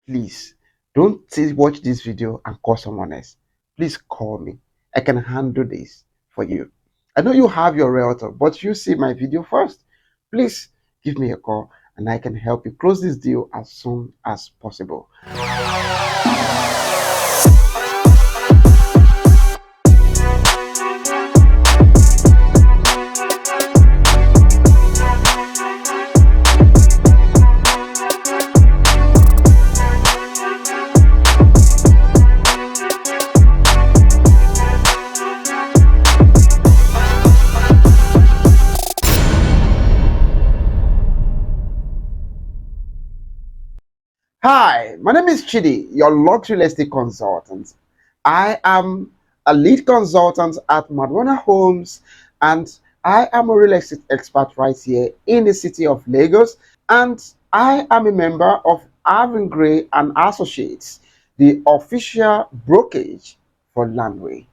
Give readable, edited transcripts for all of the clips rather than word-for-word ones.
please don't watch this video and call someone else. Please call me. I can handle this for you. I know you have your realtor, but you see my video first. Please give me a call and I can help you close this deal as soon as possible. Hi, my name is Chidi, your luxury real estate consultant. I am a lead consultant at Maduana Homes, and I am a real estate expert right here in the city of Lagos. And I am a member of Arvin Gray and Associates, the official brokerage for Landwey.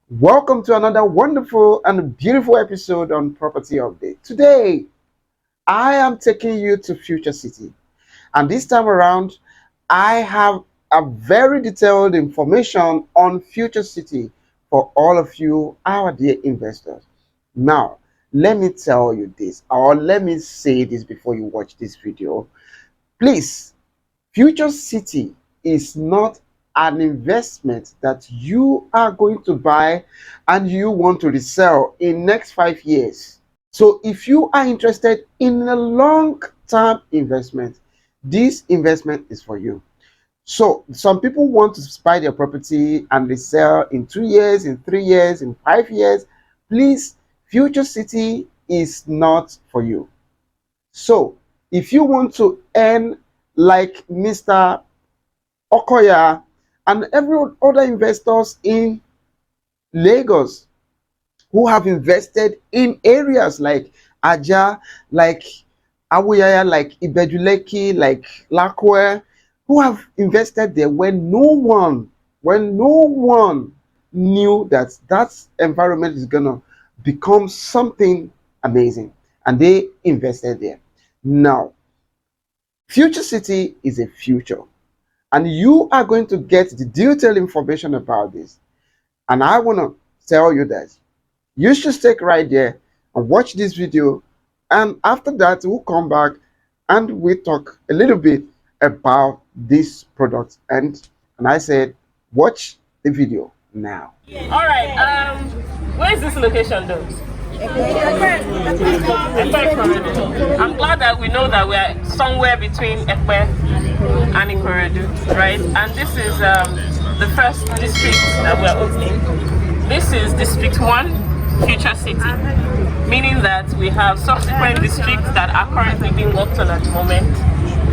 Welcome to another wonderful and beautiful episode on Property Update. Today, I am taking you to Future City. And this time around, I have a very detailed information on Future City for all of you, our dear investors. Now, let me tell you this, or let me say this before you watch this video. Please, Future City is not an investment that you are going to buy and you want to resell in next 5 years. So if you are interested in a long-term investment, this investment is for you. So some people want to buy their property and resell in 2 years, in 3 years, in 5 years. Please, Future City is not for you. So if you want to earn like Mr. Okoya and every other investors in Lagos who have invested in areas like Aja, like Awuyaya, like Ibejuleki, like Lakwe, who have invested there when no one knew that that environment is gonna become something amazing, and they invested there. Now, Future City is a future, and you are going to get the detailed information about this. And I want to tell you that you should stick right there and watch this video. And after that, we'll come back and we talk a little bit about this product. And I said, watch the video now. All right. Where is this location, though? I'm glad that we know that we are somewhere between Ekpe and Ikorodu, right? And this is the first district that we are opening. This is District 1. Future City, meaning that we have subsequent districts that are currently being worked on at the moment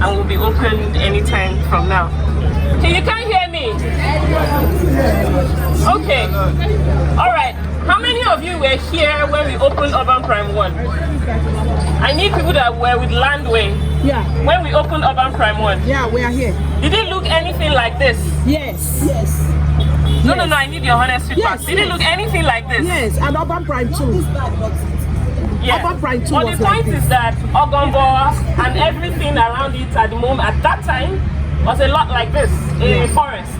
and will be opened anytime from now. Okay, you can't hear me? Okay. All right. How many of you were here when we opened Urban Prime 1? I need people that were with Landwey. Yeah. When we opened Urban Prime 1. Yeah, we are here. Did it look anything like this? Yes. Yes. No, I need your honest feedback. Did it look anything like this? Yes, and Urban Prime 2. Yeah. Urban Prime 2 but was the point like is that Ogombo and everything around it at the moment, at that time, was a lot like this, in a forest,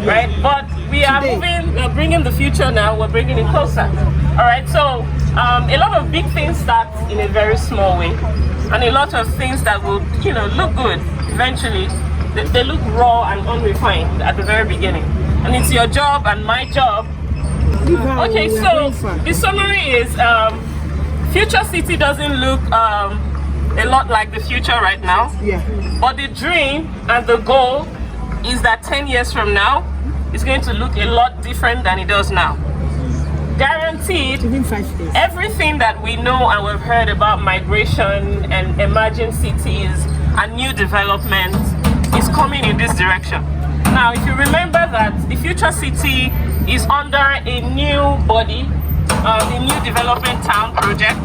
right? But we are moving, we're bringing the future now, we're bringing it closer. All right, so a lot of big things start in a very small way, and a lot of things that will, look good eventually, they look raw and unrefined at the very beginning. And it's your job and my job. Okay, so the summary is Future City doesn't look a lot like the future right now. Yeah. But the dream and the goal is that 10 years from now, it's going to look a lot different than it does now. Guaranteed, Within 5 days. Everything that we know and we've heard about migration and emerging cities and new development is coming in this direction. Now, if you remember that the Future City is under a new body, the New Development Town project.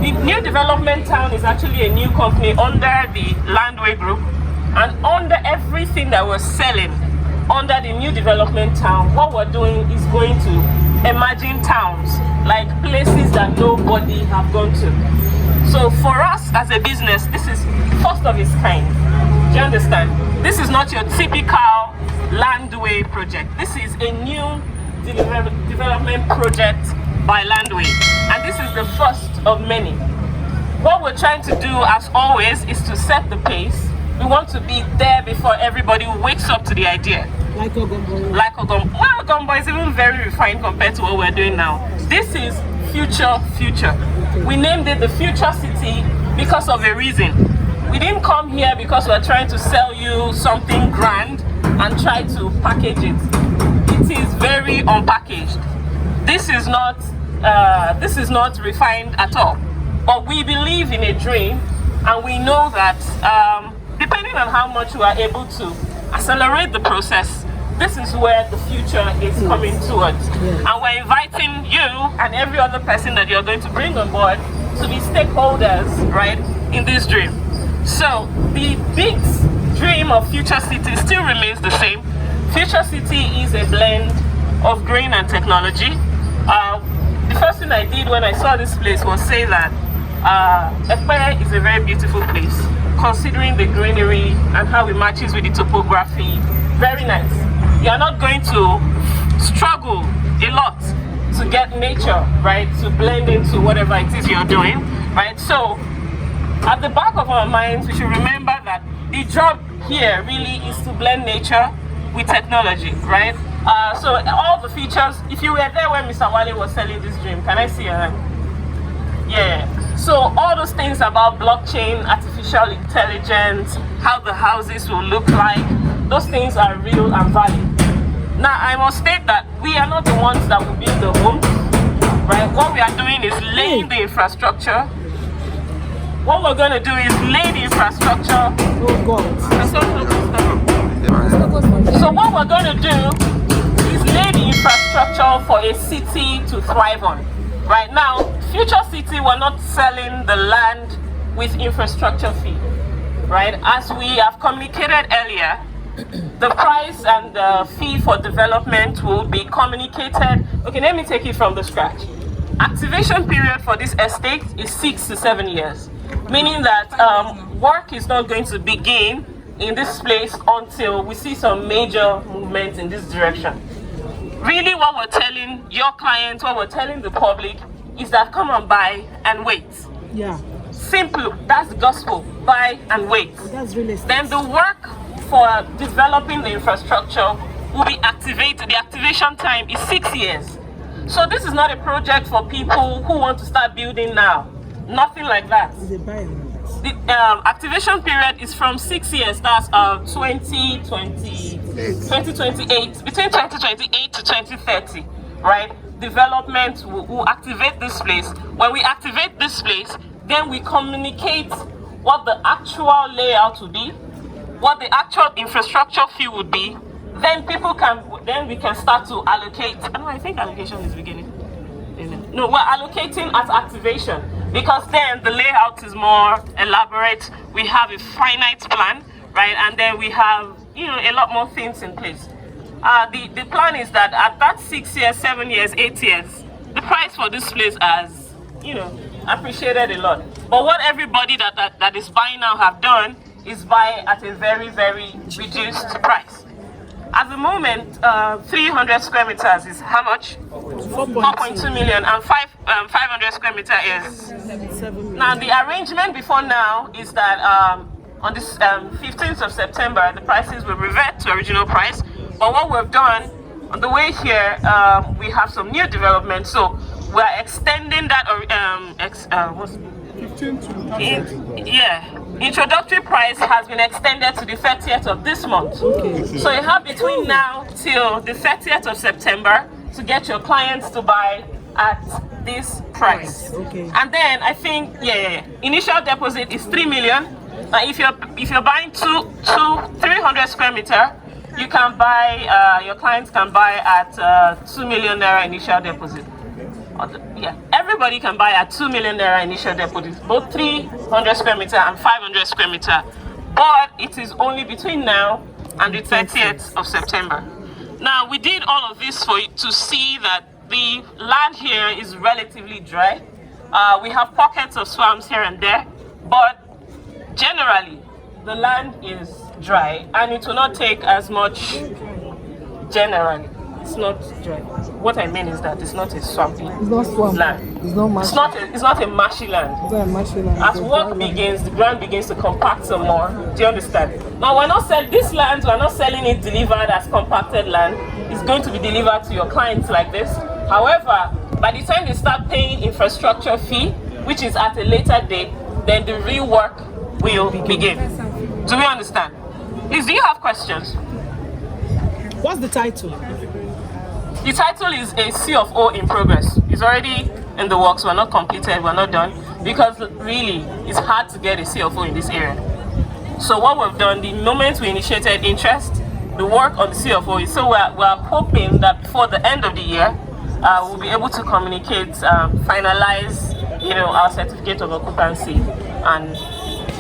The New Development Town is actually a new company under the Landwey Group, and under everything that we're selling under the New Development Town, what we're doing is going to emerging towns, like places that nobody have gone to. So for us as a business, this is first of its kind. Do you understand? This is not your typical Landwey project. This is a new development project by Landwey, and this is the first of many. What we're trying to do, as always, is to set the pace. We want to be there before everybody wakes up to the idea. Like Ogombo. Like Ogombo. Well, Ogombo is even very refined compared to what we're doing now. This is future. We named it the Future City because of a reason. We didn't come here because we're trying to sell you something grand and try to package it. It is very unpackaged. This is not refined at all. But we believe in a dream, and we know that depending on how much we are able to accelerate the process, this is where the future is coming towards. And we're inviting you and every other person that you're going to bring on board to be stakeholders, right, in this dream. So the big dream of Future City still remains the same. Future City is a blend of green and technology. The first thing I did when I saw this place was say that Ekpeye is a very beautiful place, considering the greenery and how it matches with the topography. Very nice. You're not going to struggle a lot to get nature, right, to blend into whatever it is you're doing, right? So at the back of our minds, we should remember that the job here really is to blend nature with technology, right? So all the features, if you were there when Mr. Wale was selling this dream, can I see your hand? Yeah. So all those things about blockchain, artificial intelligence, how the houses will look like, those things are real and valid. Now, I must state that we are not the ones that will build the homes, right? What we are doing is laying the infrastructure. What we're going to do is lay the infrastructure. Oh God. So what we're going to do is lay the infrastructure for a city to thrive on. Right now, Future City, we're not selling the land with infrastructure fee, right? As we have communicated earlier, the price and the fee for development will be communicated. Okay, let me take it from the scratch. Activation period for this estate is 6 to 7 years, meaning that work is not going to begin in this place until we see some major movement in this direction. Really, what we're telling your clients, what we're telling the public, is that come and buy and wait. Yeah. Simple. That's the gospel. Buy and wait. That's real estate. Then the work for developing the infrastructure will be activated. The activation time is 6 years. So this is not a project for people who want to start building now. Nothing like that. It's a buy and wait. The activation period is from 6 years. That's 2028, between 2028 to 2030, right? Development will activate this place. When we activate this place, then we communicate what the actual layout will be, what the actual infrastructure fee would be. Then we can start to allocate. I think allocation is beginning. No, we're allocating at activation, because then the layout is more elaborate. We have a finite plan, right? And then we have, a lot more things in place. The plan is that at that 6 years, 7 years, 8 years, the price for this place has, appreciated a lot. But what everybody that is buying now have done is buy at a very, very reduced price. At the moment, 300 square meters is how much? 4.2 million, and 500 square meter is 7 million. Now the arrangement before now is that on this 15th of September, the prices will revert to original price. But what we've done on the way here, we have some new development, so we're extending that. Introductory price has been extended to the 30th of this month. Okay. So you have between now till the 30th of September to get your clients to buy at this price. Okay. And then I think initial deposit is 3 million. If you're buying 300 square meter, you can buy your clients can buy at 2 million naira initial deposit. Everybody can buy at 2 million naira initial deposit, both 300 square meter and 500 square meter. But it is only between now and the 30th of September. Now, we did all of this for you to see that the land here is relatively dry. We have pockets of swamps here and there, but generally, the land is dry, and it will not take as much generally. It's not dry. What I mean is that it's not a swampy It's not swamp. land. It's not marshy. It's not a marshy land. It's not a marshy land. As work begins, the ground begins to compact some more. Do you understand? Now we're not selling this land. We're not selling it delivered as compacted land. It's going to be delivered to your clients like this. However, by the time they start paying infrastructure fee, which is at a later date, then the real work will begin. Do we understand? Please, do you have questions? What's the title? The title is a C of O in progress. It's already in the works. We're not completed. We're not done because really it's hard to get a C of O in this area. So what we've done, the moment we initiated interest, the work on the C of O is so we're hoping that before the end of the year, we'll be able to communicate, finalize, our certificate of occupancy, and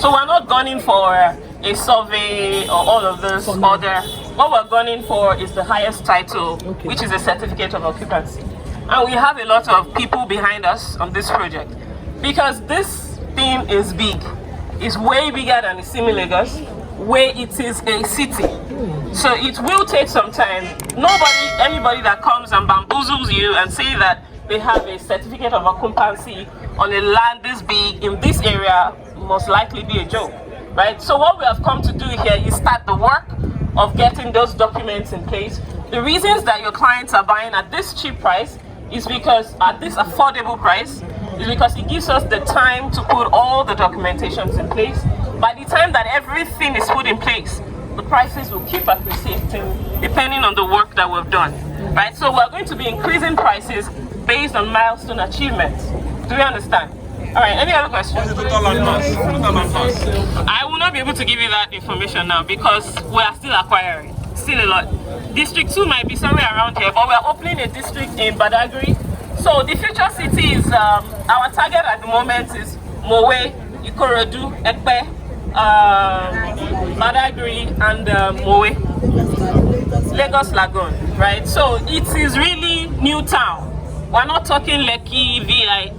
so we're not gunning for a survey or all of those other. What we're gunning for is the highest title, which is a certificate of occupancy. And we have a lot of people behind us on this project because this thing is big. It's way bigger than the Simi Lagos, where it is a city. So it will take some time. Anybody that comes and bamboozles you and say that they have a certificate of occupancy on a land this big in this area must likely be a joke, right? So what we have come to do here is start the work of getting those documents in place. The reasons that your clients are buying at this cheap price is because at this affordable price is because it gives us the time to put all the documentations in place. By the time that everything is put in place, the prices will keep appreciating depending on the work that we've done, right? So we're going to be increasing prices based on milestone achievements. Do you understand? All right, any other questions? I will not be able to give you that information now because we are still acquiring, still a lot. District 2 might be somewhere around here, but we are opening a district in Badagry. So the future cities, our target at the moment is Mowe, Ikorodu, Ekpe, Badagry, and Mowe, Lagos Lagoon, right? So it is really new town. We're not talking Lekki, VI,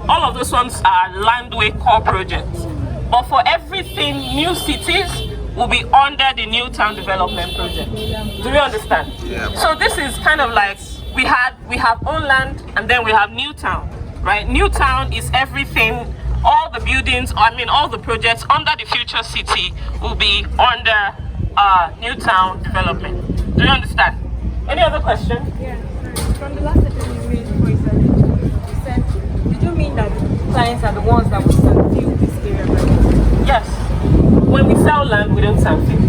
all of those ones are Landwey core projects. But for everything, new cities will be under the new town development project. Do you understand? Yeah. So this is kind of like we have own land and then we have new town, right? New town is everything, all the buildings, all the projects under the future city will be under new town development. Do you understand? Any other question? Yeah. From the last session you made, for example, you said, did you mean that clients are the ones that will feel this area, right? Yes. When we sell land, we don't sand fill.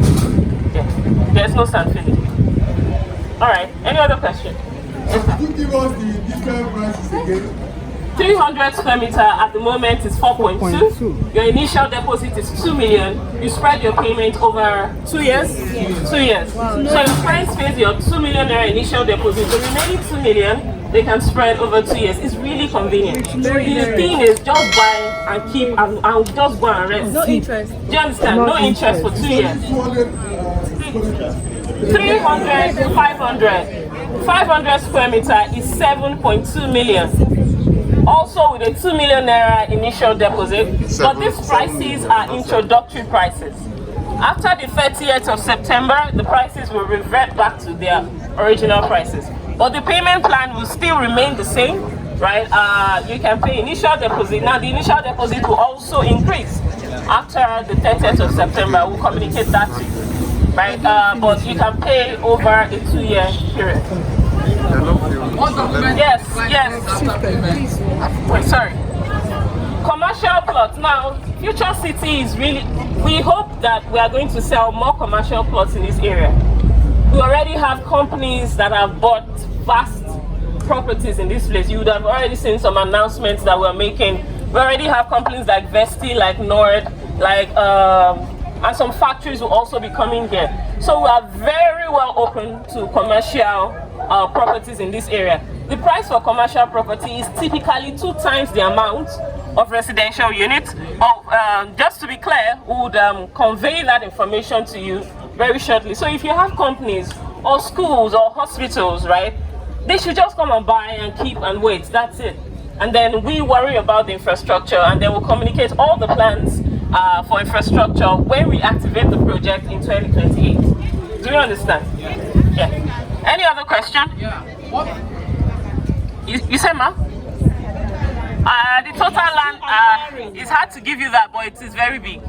Yeah. There's no sand filling. All right. Any other question? Could you give us the different prices again? 300 square meter at the moment is 4.2. Your initial deposit is 2 million. You spread your payment over 2 years. 2 years. Wow. So your clients pays your 2 million naira initial deposit. The remaining 2 million they can spread over 2 years. It's really convenient. The thing is just buy and keep and just go and rest. No interest. Do you understand? No interest for 2 years. 300 to 500. 500 square meter is 7.2 million. Also with a 2 million naira initial deposit, but these prices are introductory prices. After the 30th of September, the prices will revert back to their original prices. But the payment plan will still remain the same, right? You can pay initial deposit. Now the initial deposit will also increase after the 30th of September. We'll communicate that to you, right? But you can pay over a 2-year period. Yes. Wait, sorry. Commercial plots. Now, future city is really, we hope that we are going to sell more commercial plots in this area. We already have companies that have bought vast properties in this place. You would have already seen some announcements that we're making. We already have companies like Vesti, like Nord, like and some factories will also be coming here. So we are very well open to commercial properties in this area. The price for commercial property is typically 2 times the amount of residential units. Just to be clear, we would convey that information to you very shortly. So if you have companies or schools or hospitals, right, they should just come and buy and keep and wait. That's it. And then we worry about the infrastructure and then we'll communicate all the plans for infrastructure when we activate the project in 2028. Do you understand? Yeah. Any other question? Yeah. What? You say, ma'am? The total land, it's hard to give you that, but it is very big.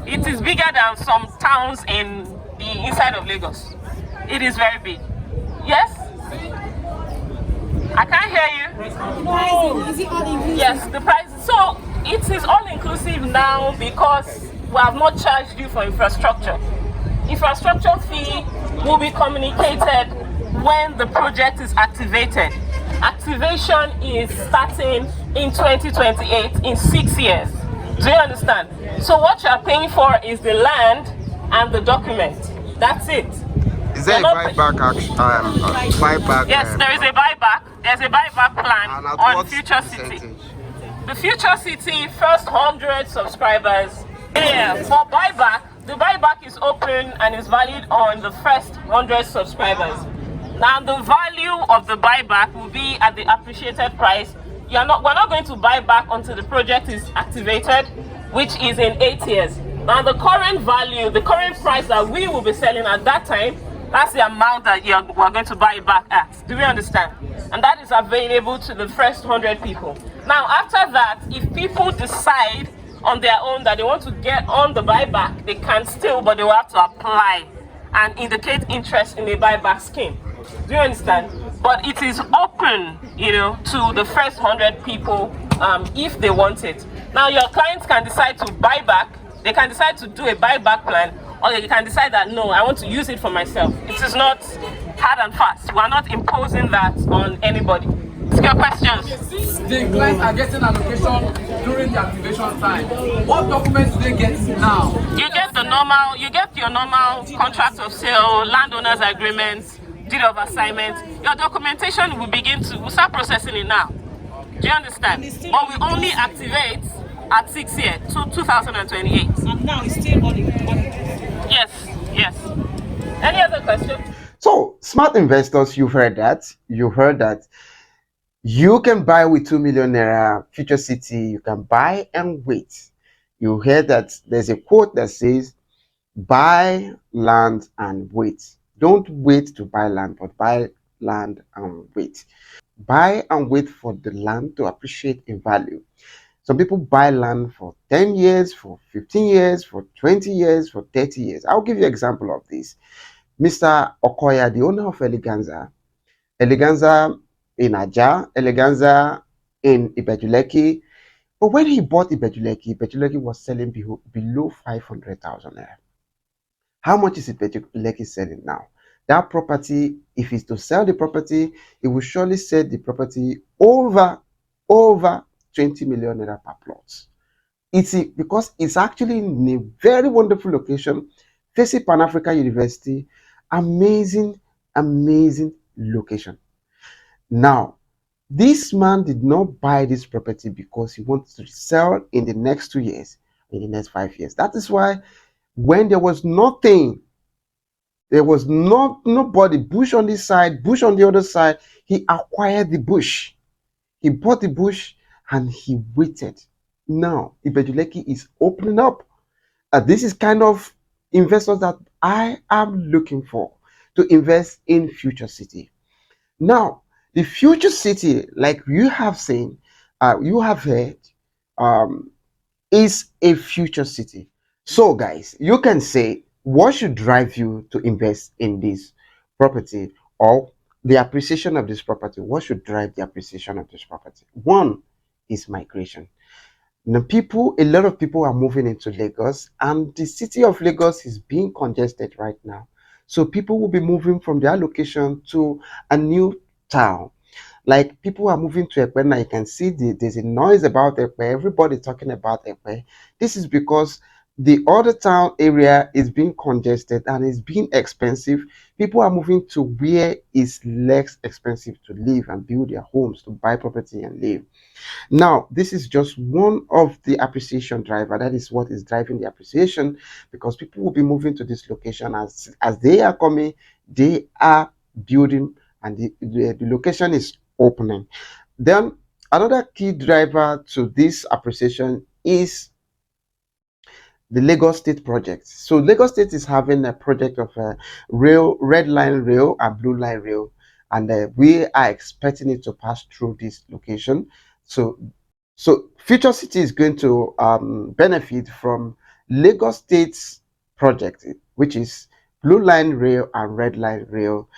It is bigger than some towns in the inside of Lagos. It is very big. Yes? I can't hear you. No. Is it all inclusive? Yes, the price. So it is all inclusive now because we have not charged you for infrastructure. Infrastructure fee will be communicated when the project is activated. Activation is starting in 2028 in 6 years. Do you understand? So what you are paying for is the land and the document. That's it. Is there a buyback buyback? Yes, there is a buyback. There's a buyback plan on Future City. The Future City first 100 subscribers. Yeah, for buyback, the buyback is open and is valid on the first 100 subscribers. Now the value of the buyback will be at the appreciated price. We're not going to buy back until the project is activated, which is in 8 years. Now the current value, the current price that we will be selling at that time, that's the amount that we're going to buy it back at. Do we understand? And that is available to the first 100 people. Now after that, if people decide on their own that they want to get on the buyback, they can still, but they will have to apply and indicate interest in the buyback scheme. Do you understand? But it is open, to the first 100 people if they want it. Now your clients can decide to buy back. They can decide to do a buyback plan, or they can decide that no, I want to use it for myself. It is not hard and fast. We are not imposing that on anybody. Ask your questions. The clients are getting allocation during the activation time. What documents do they get now? You get your normal contract of sale, landowners agreements, deed of assignment. Your documentation we'll start processing it now. Do you understand? But we only activate at 6 years, 2028. And now it's still on it. Yes. Any other question? So, smart investors, you've heard that. You heard that you can buy with 2 million naira Future City. You can buy and wait. You heard that there's a quote that says, buy land and wait. Don't wait to buy land, but buy land and wait. Buy and wait for the land to appreciate in value. Some people buy land for 10 years, for 15 years, for 20 years, for 30 years. I'll give you an example of this. Mr. Okoya, the owner of Eleganza in Aja, Eleganza in Ibejuleki. But when he bought Ibejuleki was selling below 500,000 naira. How much is Ibejuleki selling now? That property, if he's to sell the property, it will surely sell the property over 20 million naira per plot. It's because it's actually in a very wonderful location, facing Pan African University. Amazing location. Now, this man did not buy this property because he wants to sell in the next 2 years, in the next 5 years. That is why when there was nothing, there was nobody, bush on this side, bush on the other side, he acquired the bush. He bought the bush and he waited. Now, Ibejuleki is opening up. This is kind of investors that I am looking for to invest in Future City. Now, the Future City, like you have seen, you have heard, is a future city. So, guys, you can say what should drive you to invest in this property or the appreciation of this property. What should drive the appreciation of this property? One is migration. Now, a lot of people are moving into Lagos, and the city of Lagos is being congested right now. So people will be moving from their location to a new town. Like people are moving to Ekpe now. You can see there's a noise about Ekpe. Everybody talking about Ekpe. This is because the other town area is being congested and it's being expensive. People are moving to where it's less expensive to live and build their homes, to buy property and live. Now, this is just one of the appreciation driver. That is what is driving the appreciation, because people will be moving to this location as they are coming, they are building, and the location is opening. Then another key driver to this appreciation is the Lagos State project. So Lagos State is having a project of a red line rail and blue line rail, and we are expecting it to pass through this location. So Future City is going to benefit from Lagos State's project, which is blue line rail and red line rail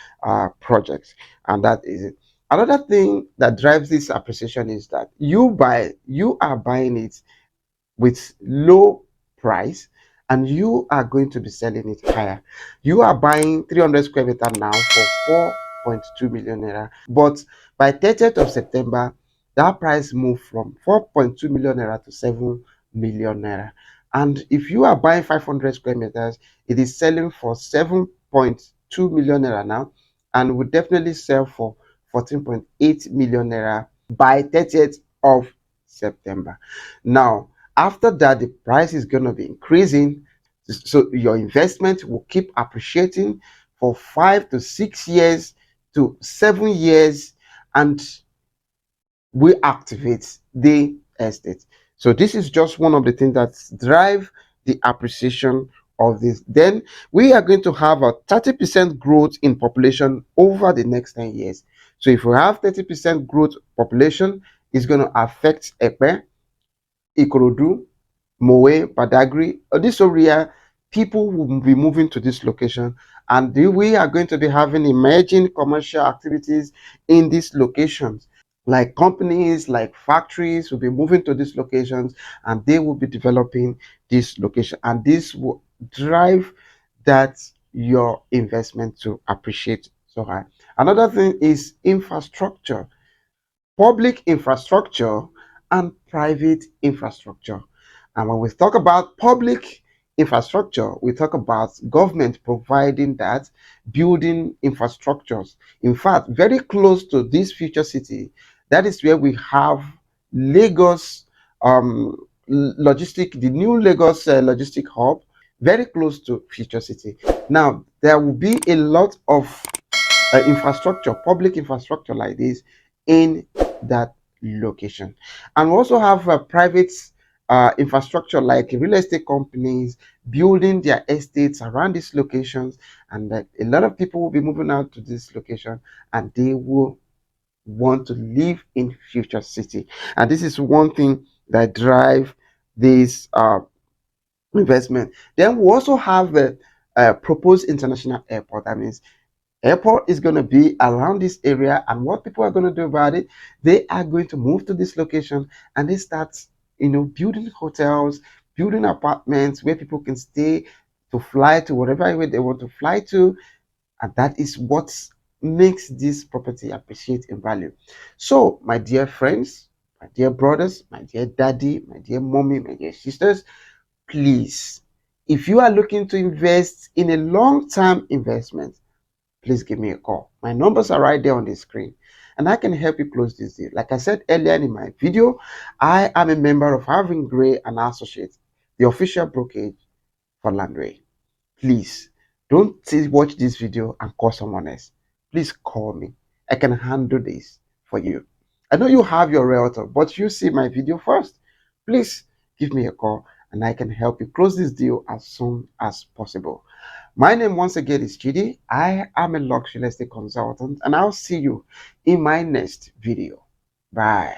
projects, and that is it. Another thing that drives this appreciation is that you are buying it with low price, and you are going to be selling it higher. You are buying 300 square meter now for 4.2 million naira, but by 30th of September that price moved from 4.2 million naira to 7 million naira. And if you are buying 500 square meters, it is selling for 7.2 million naira now, and will definitely sell for 14.8 million naira by 30th of September. Now, after that, the price is going to be increasing. So your investment will keep appreciating for 5 to 6 years to 7 years, and we activate the estate. So this is just one of the things that drive the appreciation of this. Then we are going to have a 30% growth in population over the next 10 years. So if we have 30% growth population, it's going to affect Epe, Ikorodu, Moe, Badagry, this area. People will be moving to this location, and we are going to be having emerging commercial activities in these locations. Like companies, like factories will be moving to these locations, and they will be developing this location, and this will drive that your investment to appreciate so high. Another thing is infrastructure, public infrastructure and private infrastructure. And when we talk about public infrastructure, we talk about government providing that, building infrastructures. In fact, very close to this future city, that is where we have Lagos logistic, the new Lagos logistic hub, very close to future city. Now, there will be a lot of infrastructure, public infrastructure like this in that location. And we also have private infrastructure like real estate companies building their estates around these locations, and that a lot of people will be moving out to this location, and they will want to live in future city. And this is one thing that drive this investment. Then we also have a proposed international airport. That means airport is going to be around this area, and what people are going to do about it, they are going to move to this location, and they start building hotels, building apartments where people can stay to fly to whatever way they want to fly to, and that is what makes this property appreciate in value. So my dear friends, my dear brothers, my dear daddy, my dear mommy, my dear sisters, please, if you are looking to invest in a long-term investment, please give me a call. My numbers are right there on the screen, and I can help you close this deal. Like I said earlier in my video, I am a member of Harvin Gray and Associates, the official brokerage for Landwey. Please don't watch this video and call someone else. Please call me. I can handle this for you. I know you have your realtor, but you see my video first. Please give me a call, and I can help you close this deal as soon as possible. My name once again is Chidi. I am a luxury real estate consultant, and I'll see you in my next video. Bye.